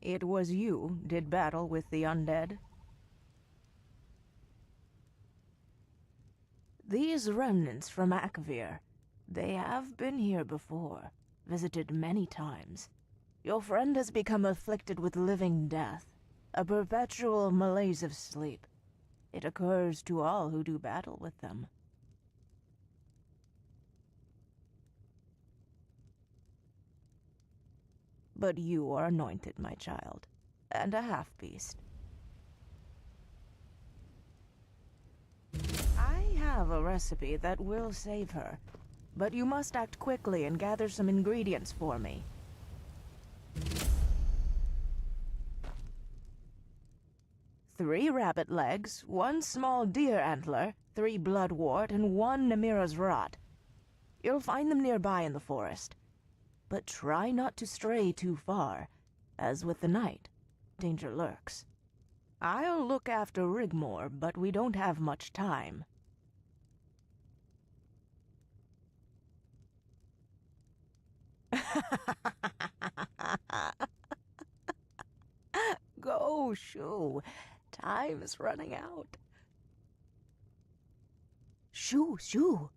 it was you did battle with the undead? These remnants from Akvir, they have been here before, visited many times. Your friend has become afflicted with living death, a perpetual malaise of sleep. It occurs to all who do battle with them. But you are anointed, my child, and a half-beast. I have a recipe that will save her, but you must act quickly and gather some ingredients for me. 3 rabbit legs, 1 small deer antler, 3 bloodwort, and 1 Namira's rot. You'll find them nearby in the forest. But try not to stray too far, as with the night, danger lurks. I'll look after Rigmor, but we don't have much time. Go, shoo. Time is running out. Shoo, shoo.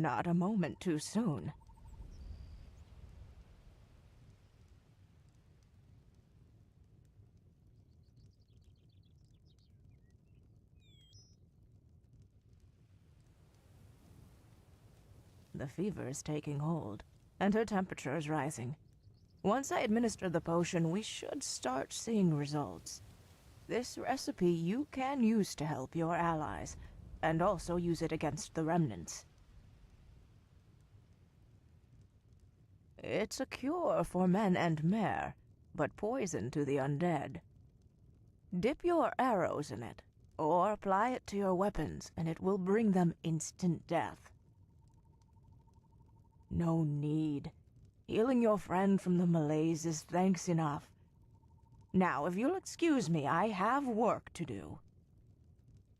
Not a moment too soon. The fever is taking hold, and her temperature is rising. Once I administer the potion, we should start seeing results. This recipe you can use to help your allies, and also use it against the remnants. It's a cure for men and mare, but poison to the undead. Dip your arrows in it, or apply it to your weapons, and it will bring them instant death. No need. Healing your friend from the malaise is thanks enough. Now, if you'll excuse me, I have work to do.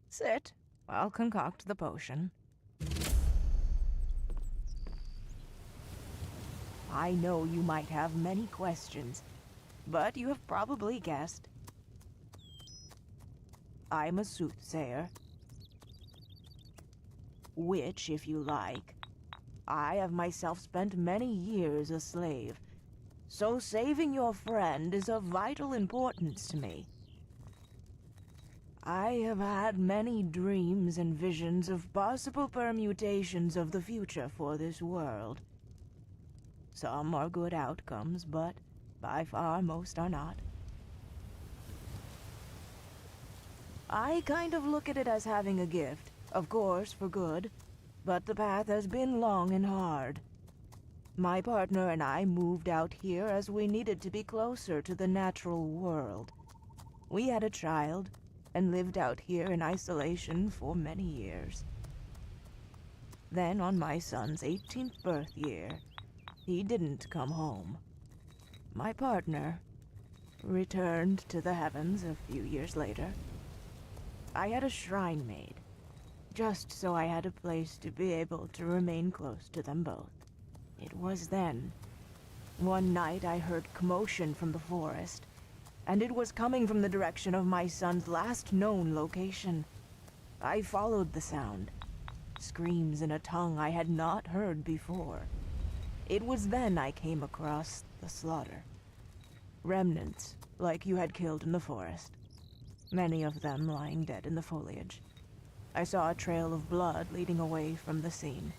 Sit. I'll concoct the potion. I know you might have many questions, but you have probably guessed. I'm a soothsayer. Witch, if you like. I have myself spent many years a slave, so saving your friend is of vital importance to me. I have had many dreams and visions of possible permutations of the future for this world. Some are good outcomes, but by far most are not. I kind of look at it as having a gift, of course for good, but the path has been long and hard. My partner and I moved out here as we needed to be closer to the natural world. We had a child, and lived out here in isolation for many years. Then on my son's 18th birth year, he didn't come home. My partner returned to the heavens a few years later. I had a shrine made, just so I had a place to be able to remain close to them both. It was then. One night I heard commotion from the forest, and it was coming from the direction of my son's last known location. I followed the sound, screams in a tongue I had not heard before. It was then I came across the slaughter. Remnants, like you had killed in the forest. Many of them lying dead in the foliage. I saw a trail of blood leading away from the scene.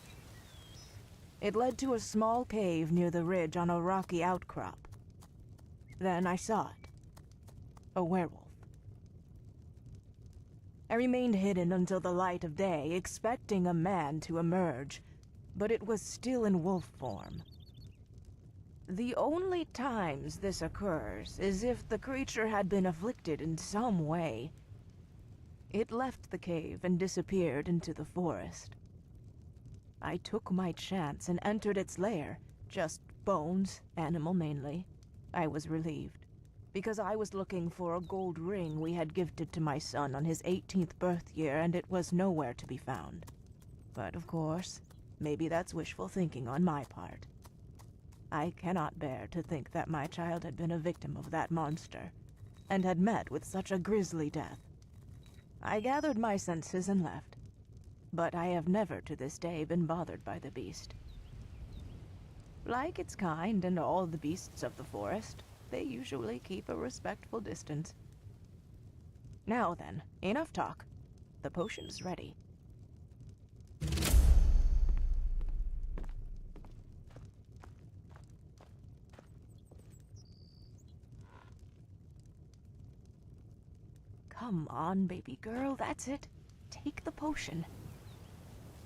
It led to a small cave near the ridge on a rocky outcrop. Then I saw it. A werewolf. I remained hidden until the light of day, expecting a man to emerge, but it was still in wolf form. The only times this occurs is if the creature had been afflicted in some way. It left the cave and disappeared into the forest. I took my chance and entered its lair. Just bones, animal mainly. I was relieved, because I was looking for a gold ring we had gifted to my son on his 18th birth year, and it was nowhere to be found. But of course, maybe that's wishful thinking on my part. I cannot bear to think that my child had been a victim of that monster, and had met with such a grisly death. I gathered my senses and left, but I have never to this day been bothered by the beast. Like its kind and all the beasts of the forest, they usually keep a respectful distance. Now then, enough talk. The potion's ready. Come on, baby girl, that's it. Take the potion.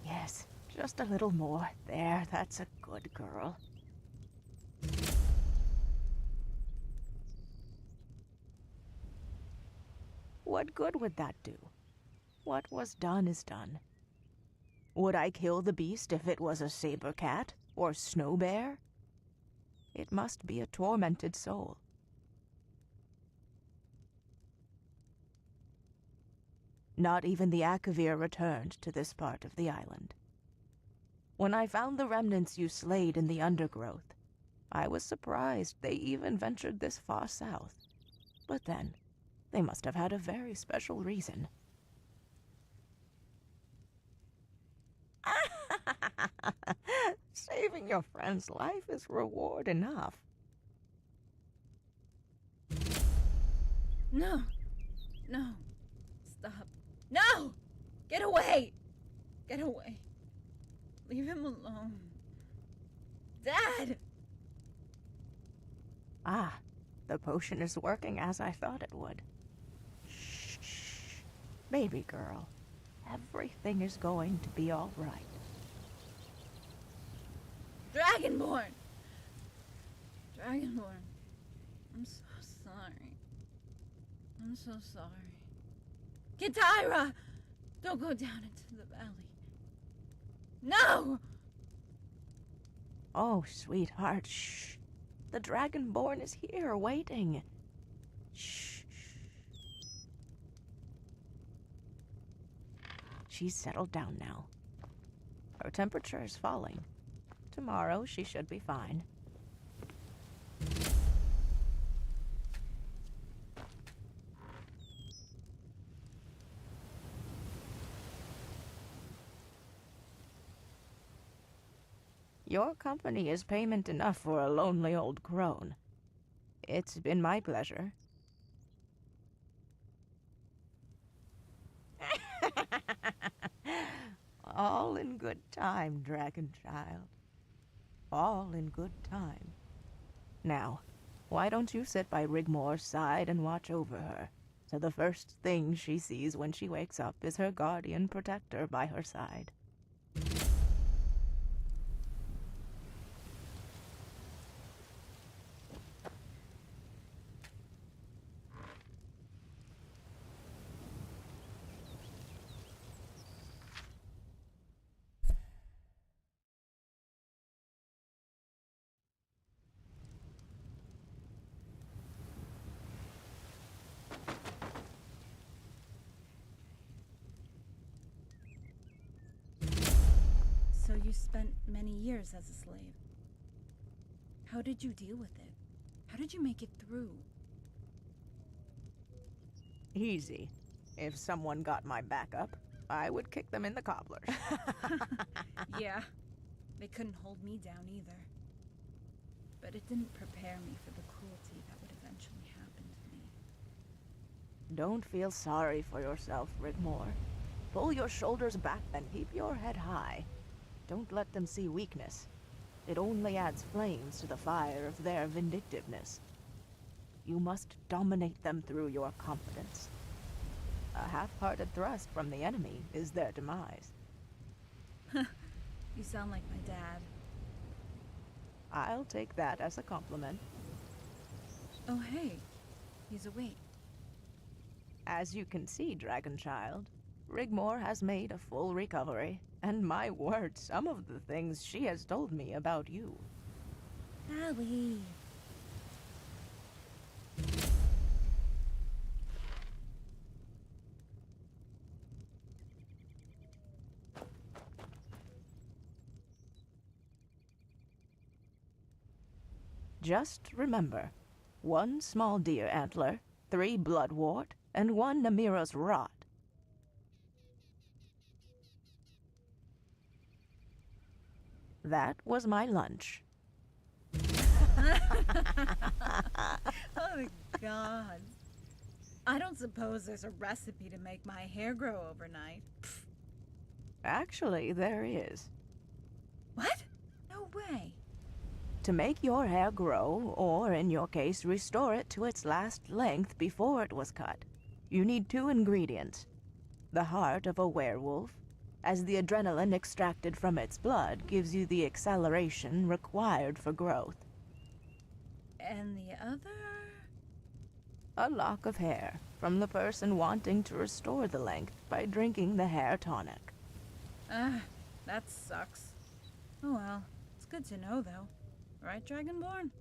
Yes, just a little more. There, that's a good girl. What good would that do? What was done is done. Would I kill the beast if it was a saber cat or snow bear? It must be a tormented soul. Not even the Akavir returned to this part of the island. When I found the remnants you slayed in the undergrowth, I was surprised they even ventured this far south. But then, they must have had a very special reason. Saving your friend's life is reward enough. No. No. Stop. No! Get away! Get away. Leave him alone. Dad! Ah, the potion is working as I thought it would. Shh, shh. Baby girl, everything is going to be all right. Dragonborn! Dragonborn. I'm so sorry. I'm so sorry. Kitaira! Don't go down into the valley. No! Oh, sweetheart, shh. The Dragonborn is here, waiting. Shh. She's settled down now. Her temperature is falling. Tomorrow she should be fine. Your company is payment enough for a lonely old crone. It's been my pleasure. All in good time, dragon child. All in good time. Now, why don't you sit by Rigmor's side and watch over her, so the first thing she sees when she wakes up is her guardian protector by her side. So you spent many years as a slave. How did you deal with it? How did you make it through? Easy. If someone got my back up, I would kick them in the cobblers. Yeah, they couldn't hold me down either. But it didn't prepare me for the cruelty that would eventually happen to me. Don't feel sorry for yourself, Rigmor. Pull your shoulders back and keep your head high. Don't let them see weakness. It only adds flames to the fire of their vindictiveness. You must dominate them through your confidence. A half-hearted thrust from the enemy is their demise. You sound like my dad. I'll take that as a compliment. Oh hey, he's awake. As you can see, Dragon Child, Rigmor has made a full recovery, and my word, some of the things she has told me about you. Allie. Just remember, 1 small deer antler, 3 bloodwort, and 1 Namira's rot. That was my lunch. Oh God. I don't suppose there's a recipe to make my hair grow overnight. Pfft. Actually, there is. What? No way. To make your hair grow, or in your case, restore it to its last length before it was cut, you need 2 ingredients. The heart of a werewolf, as the adrenaline extracted from its blood gives you the acceleration required for growth. And the other? A lock of hair from the person wanting to restore the length by drinking the hair tonic. That sucks. Oh well, it's good to know though. Right, Dragonborn?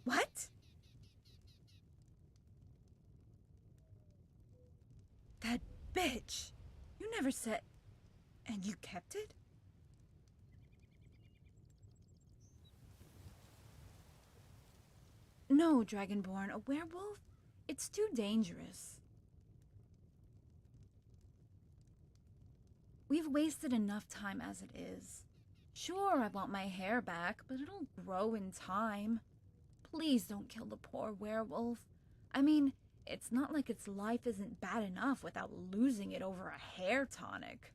What? That bitch! You never said... And you kept it? No, Dragonborn, a werewolf? It's too dangerous. We've wasted enough time as it is. Sure, I want my hair back, but it'll grow in time. Please don't kill the poor werewolf. I mean, it's not like its life isn't bad enough without losing it over a hair tonic.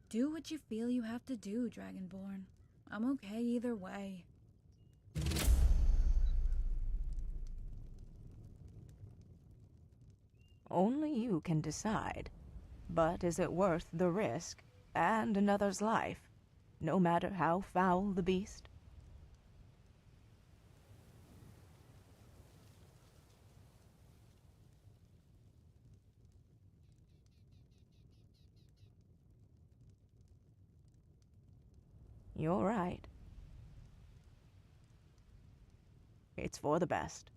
Do what you feel you have to do, Dragonborn. I'm okay either way. Only you can decide. But is it worth the risk and another's life, no matter how foul the beast? You're right. It's for the best.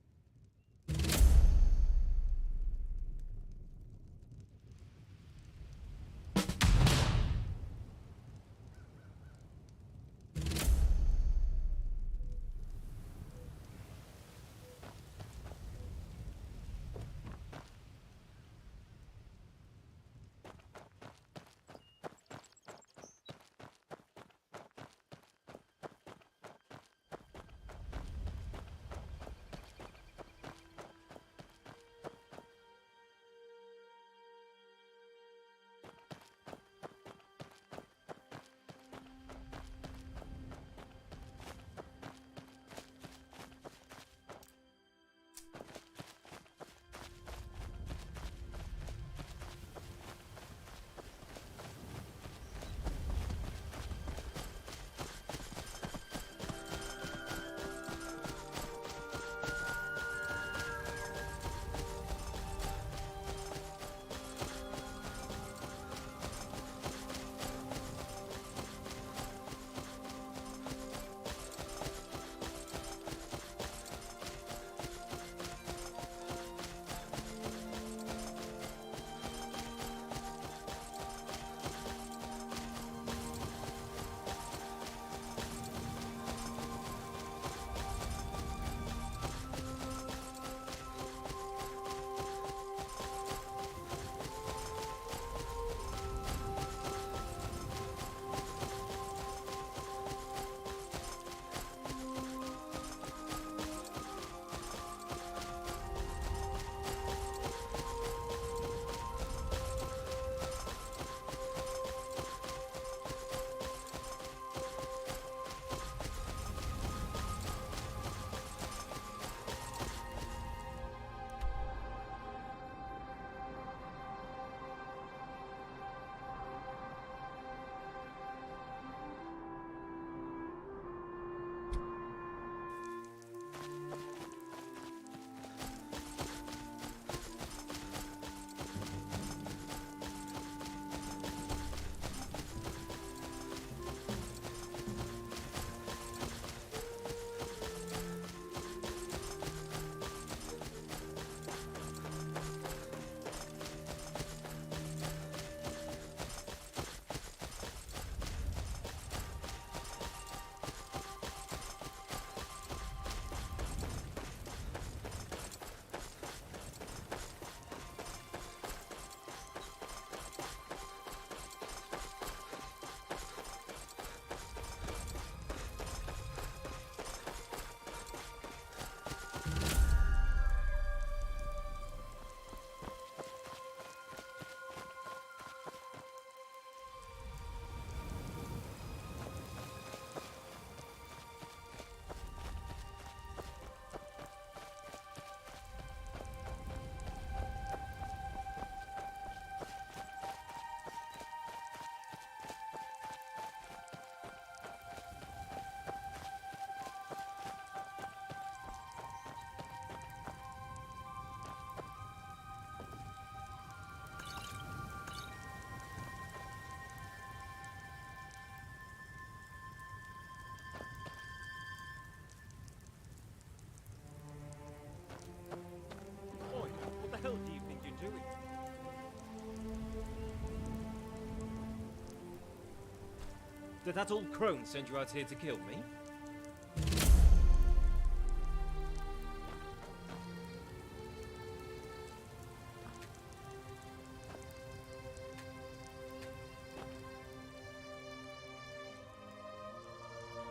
Did that old crone send you out here to kill me?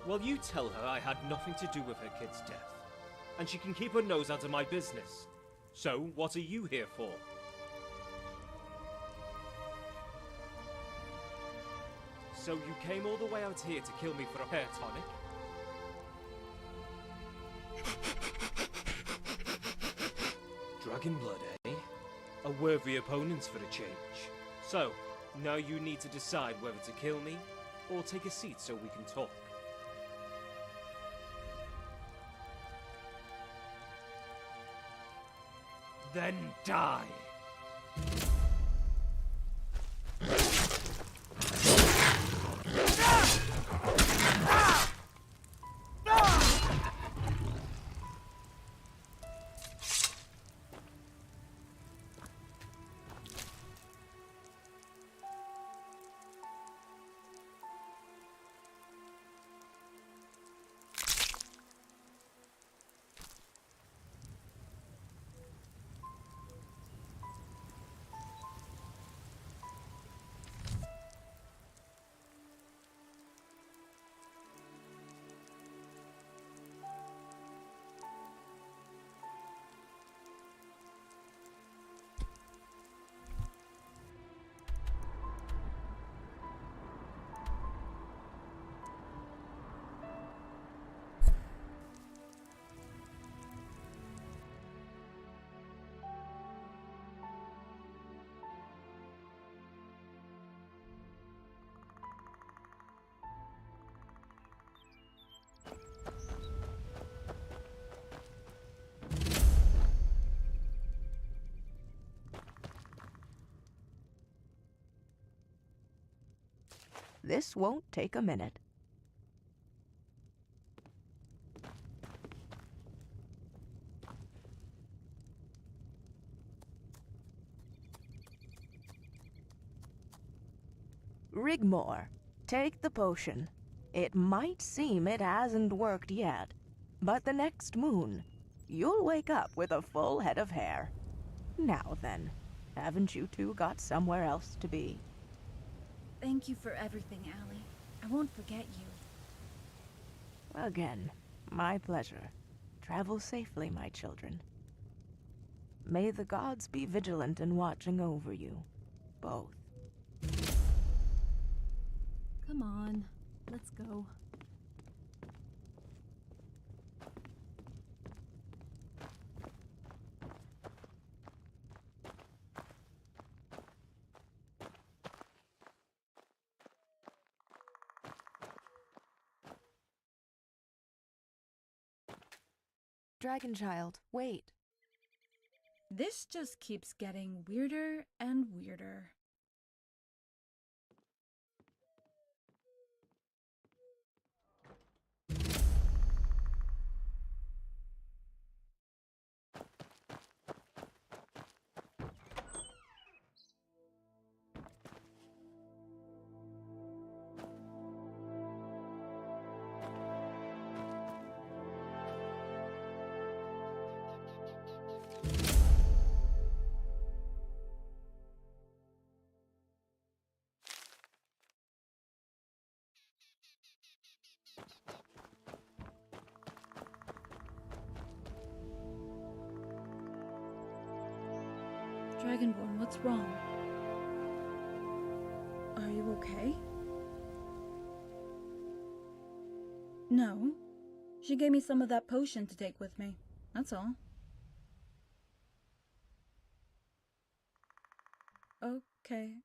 Well, you tell her I had nothing to do with her kid's death. And she can keep her nose out of my business. So, what are you here for? So you came all the way out here to kill me for a hair tonic? Dragon blood, eh? A worthy opponent for a change. So, now you need to decide whether to kill me, or take a seat so we can talk. Then die! This won't take a minute. Rigmor, take the potion. It might seem it hasn't worked yet, but the next moon, you'll wake up with a full head of hair. Now then, haven't you two got somewhere else to be? Thank you for everything, Allie. I won't forget you. Again, my pleasure. Travel safely, my children. May the gods be vigilant in watching over you, both. Come on, let's go. Dragon Child, wait. This just keeps getting weirder and weirder. Dragonborn, what's wrong? Are you okay? No. She gave me some of that potion to take with me. That's all. Okay.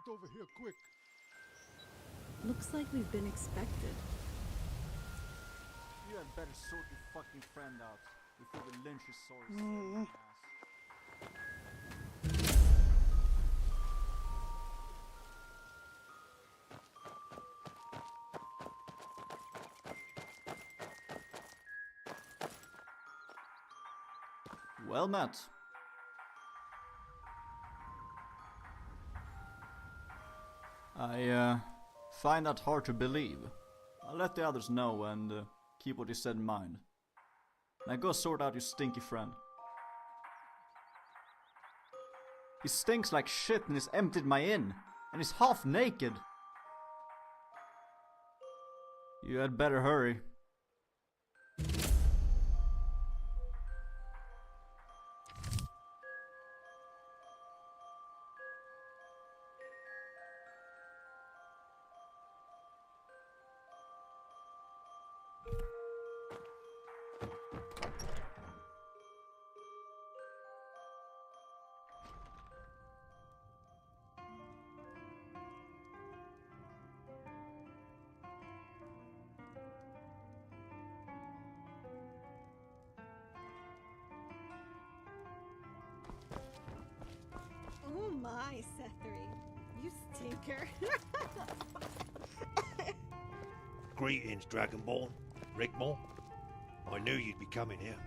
over here quick. Looks like we've been expected. You had better sort your fucking friend out before we lynch your sorry ass. Well met. I find that hard to believe. I'll let the others know and keep what you said in mind. Now go sort out your stinky friend. He stinks like shit and he's emptied my inn. And he's half naked. You had better hurry. Oh my, Sethri. You stinker. Greetings, Dragonborn. Rigmor. I knew you'd be coming here.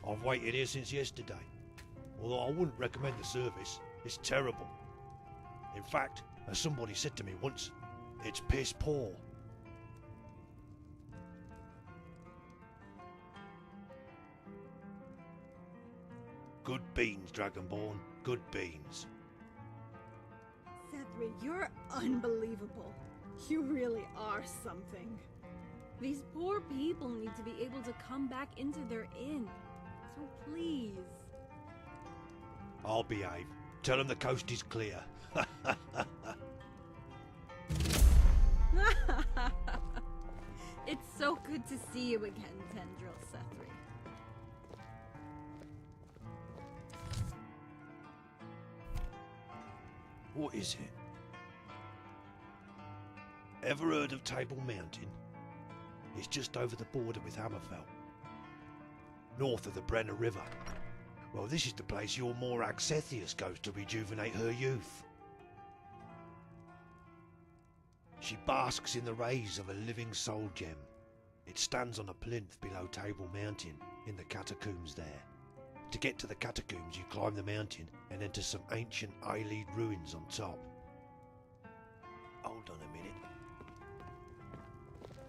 I've waited here since yesterday. Although I wouldn't recommend the service. It's terrible. In fact, as somebody said to me once, it's piss poor. Good beans, Dragonborn. Good beans. Sethri, you're unbelievable. You really are something. These poor people need to be able to come back into their inn. So please. I'll behave. Tell them the coast is clear. It's so good to see you again, Tendril Sethri. What is it? Ever heard of Table Mountain? It's just over the border with Hammerfell. North of the Brenner River. Well, this is the place your Morag Sethius goes to rejuvenate her youth. She basks in the rays of a living soul gem. It stands on a plinth below Table Mountain, in the catacombs there. To get to the catacombs, you climb the mountain and enter some ancient Eyelead ruins on top. Hold on a minute.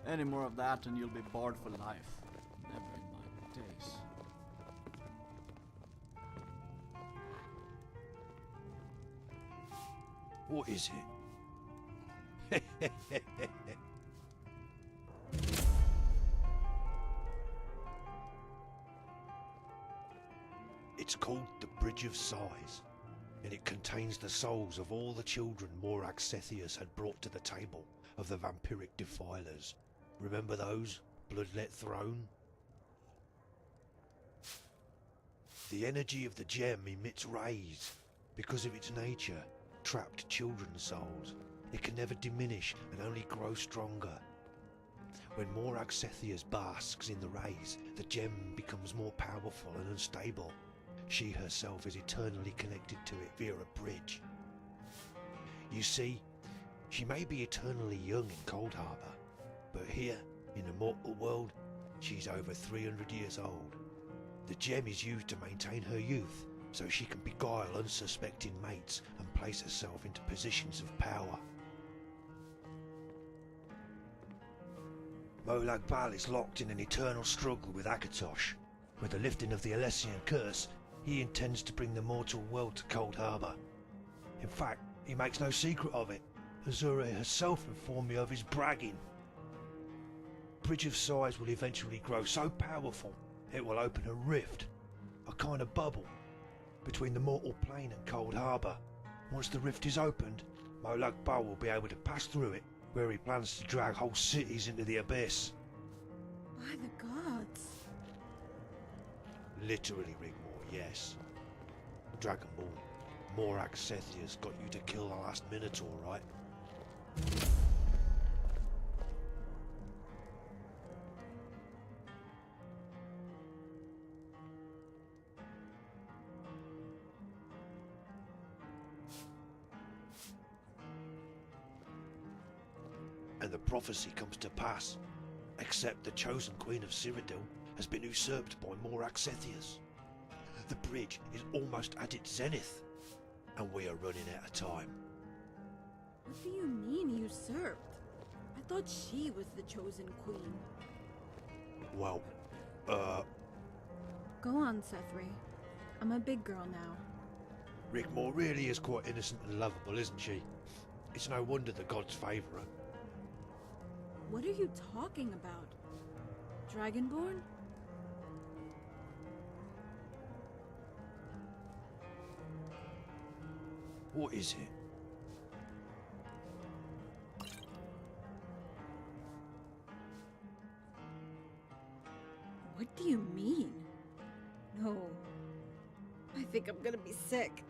Any more of that and you'll be barred for life. Never in my days. What is it? It's called the Bridge of Sighs, and it contains the souls of all the children Morag Sethius had brought to the table of the vampiric defilers. Remember those? Bloodlet Throne? The energy of the gem emits rays. Because of its nature, trapped children's souls. It can never diminish and only grow stronger. When Morag Sethius basks in the rays, the gem becomes more powerful and unstable. She herself is eternally connected to it via a bridge. You see, she may be eternally young in Cold Harbour, but here, in the mortal world, she's over 300 years old. The gem is used to maintain her youth, so she can beguile unsuspecting mates and place herself into positions of power. Molag Bal is locked in an eternal struggle with Akatosh. With the lifting of the Alessian curse, he intends to bring the mortal world to Cold Harbour. In fact, he makes no secret of it. Azura herself informed me of his bragging. Bridge of Sighs will eventually grow so powerful, it will open a rift, a kind of bubble, between the mortal plane and Cold Harbour. Once the rift is opened, Molag Bal will be able to pass through it, where he plans to drag whole cities into the abyss. By the gods. Literally, Rigmor, yes. Dragonborn, Morak Sethia's got you to kill the last Minotaur, right? And the prophecy comes to pass, except the chosen Queen of Cyrodiil has been usurped by Morak Sethias. The bridge is almost at its zenith, and we are running out of time. What do you mean usurped? I thought she was the chosen queen. Well, Go on, Sethri. I'm a big girl now. Rigmor really is quite innocent and lovable, isn't she? It's no wonder the gods favour her. What are you talking about? Dragonborn? What is it? What do you mean? No. I think I'm gonna be sick.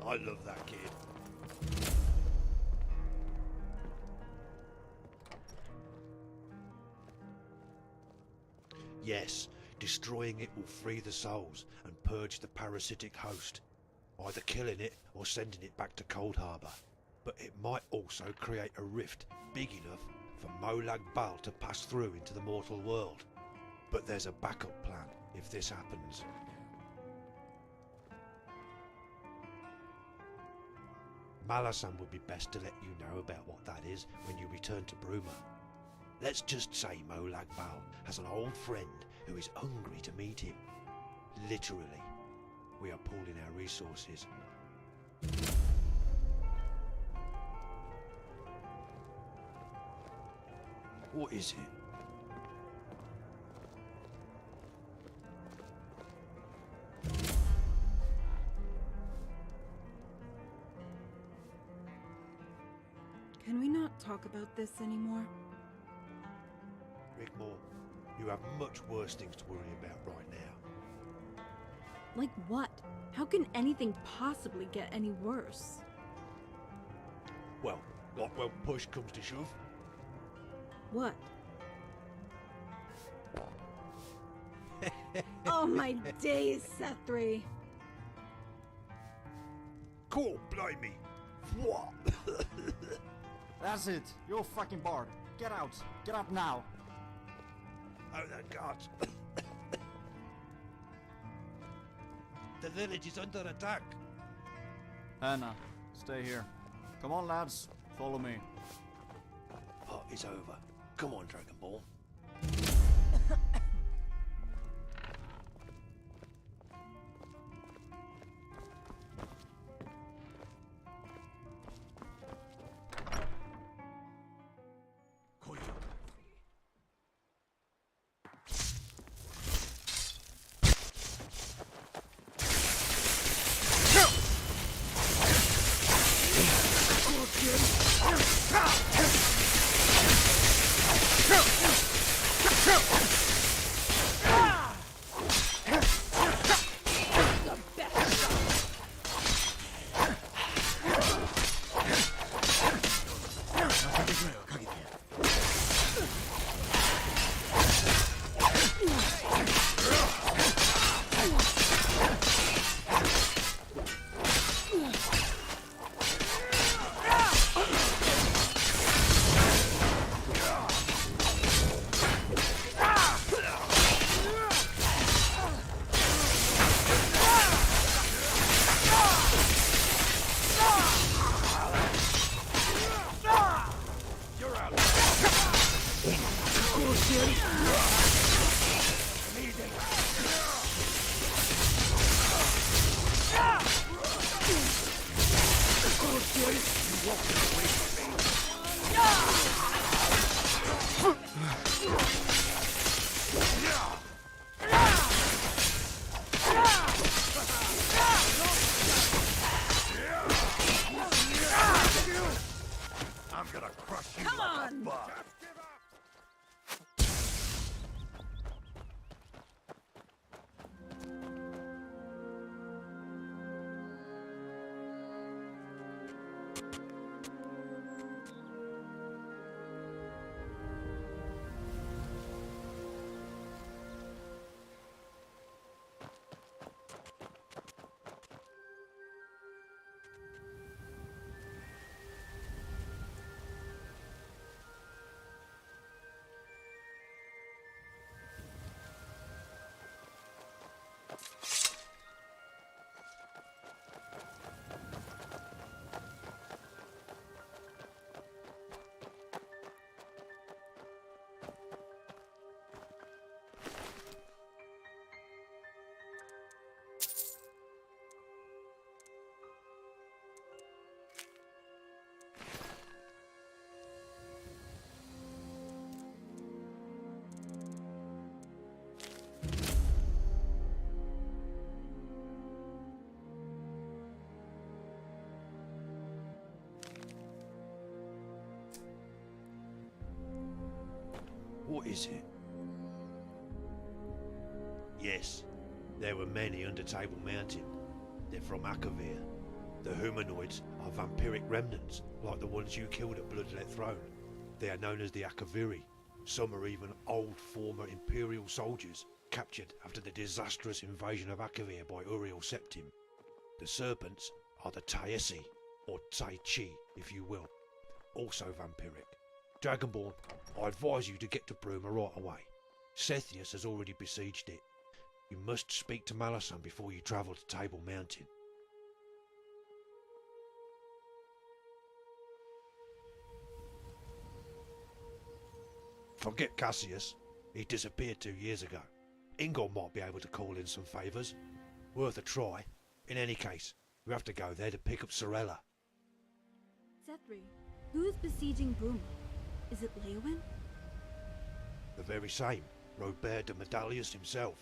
I love that kid. Yes, destroying it will free the souls and purge the parasitic host, either killing it or sending it back to Cold Harbour. But it might also create a rift big enough for Molag Bal to pass through into the mortal world. But there's a backup plan if this happens. Malasan would be best to let you know about what that is when you return to Bruma. Let's just say Molag Bal has an old friend who is hungry to meet him. Literally, we are pooling our resources. What is it? Can we not talk about this anymore? Rigmor, you have much worse things to worry about right now. Like what? How can anything possibly get any worse? Well, like when push comes to shove. What? Oh my days, Sethri. Cool, blimey. What? That's it. You're a fucking bard. Get out. Get out now. Oh, the gods. The village is under attack. Anna, stay here. Come on, lads. Follow me. Party's over. Come on, Dragonborn. is it? Yes, there were many under Table Mountain. They're from Akavir. The humanoids are vampiric remnants, like the ones you killed at Bloodlet Throne. They are known as the Akaviri. Some are even old former Imperial soldiers, captured after the disastrous invasion of Akavir by Uriel Septim. The serpents are the Taesi, or Tai Chi, if you will, also vampiric. Dragonborn, I advise you to get to Bruma right away. Sethius has already besieged it. You must speak to Malasan before you travel to Table Mountain. Forget Cassius. He disappeared 2 years ago. Ingol might be able to call in some favours. Worth a try. In any case, we have to go there to pick up Sorella. Sethri, who is besieging Bruma? Is it Leowyn? The very same. Robert de Medallius himself.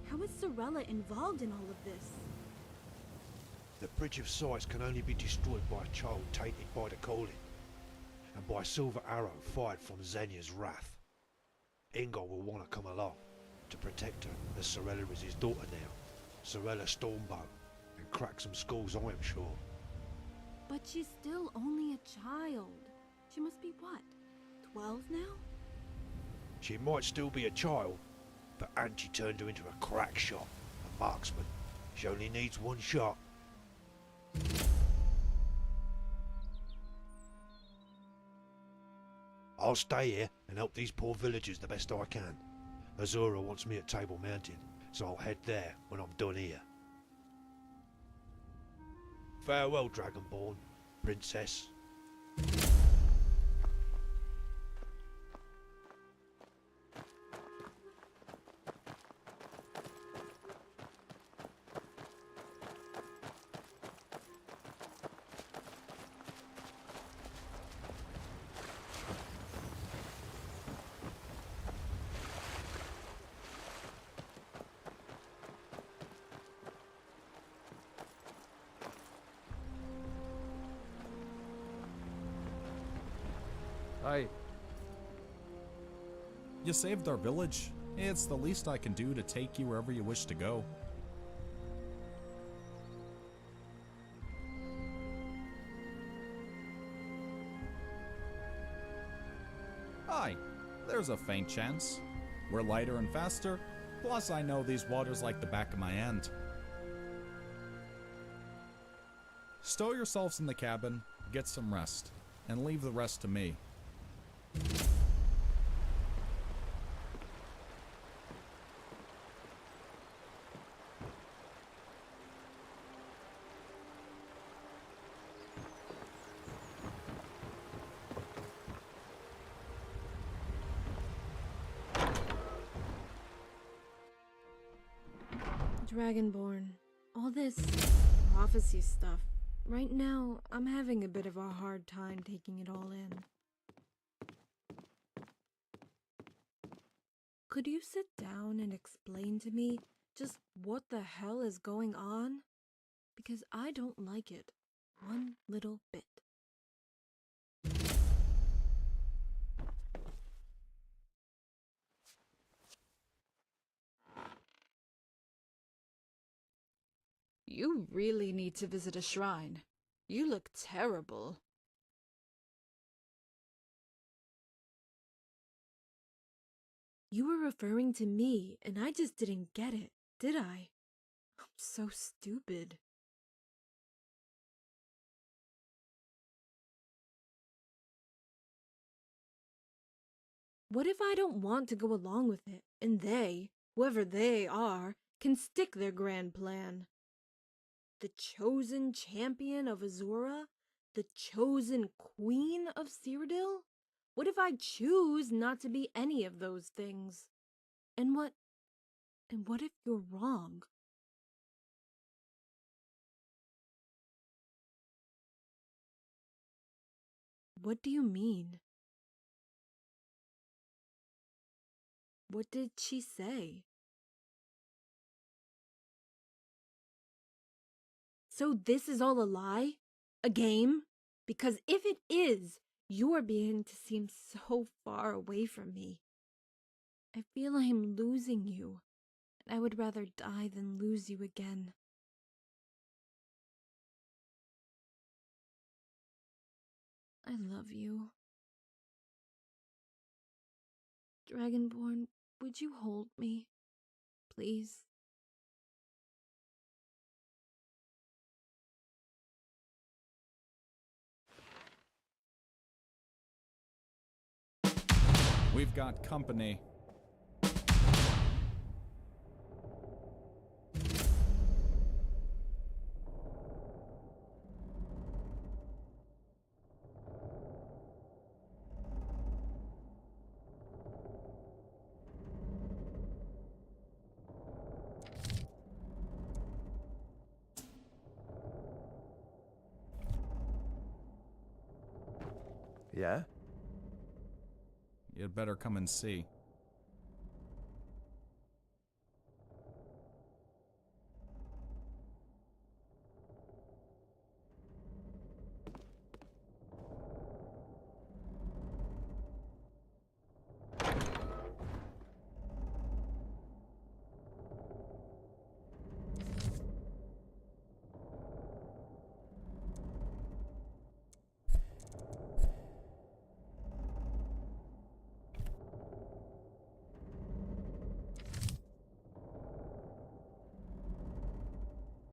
How is Sorella involved in all of this? The Bridge of Sights can only be destroyed by a child tainted by the calling, and by a silver arrow fired from Xenia's wrath. Ingol will want to come along to protect her, as Sorella is his daughter now. Sorella Stormbow, and crack some skulls, I am sure. But she's still only a child. She must be what, 12 now? She might still be a child, but Angie turned her into a crack shot, a marksman. She only needs one shot. I'll stay here and help these poor villagers the best I can. Azura wants me at Table Mountain, so I'll head there when I'm done here. Farewell, Dragonborn, Princess. Hi. You saved our village. It's the least I can do to take you wherever you wish to go. Aye, there's a faint chance. We're lighter and faster, plus I know these waters like the back of my hand. Stow yourselves in the cabin, get some rest, and leave the rest to me. Dragonborn, all this prophecy stuff. Right now, I'm having a bit of a hard time taking it all in. Could you sit down and explain to me just what the hell is going on? Because I don't like it one little bit. You really need to visit a shrine. You look terrible. You were referring to me, and I just didn't get it, did I? I'm so stupid. What if I don't want to go along with it, and they, whoever they are, can stick their grand plan? The chosen champion of Azura? The chosen queen of Cyrodiil? What if I choose not to be any of those things? And what if you're wrong? What do you mean? What did she say? So this is all a lie? A game? Because if it is, you're beginning to seem so far away from me. I feel I am losing you, and I would rather die than lose you again. I love you. Dragonborn, would you hold me? Please? We've got company. Yeah? You'd better come and see.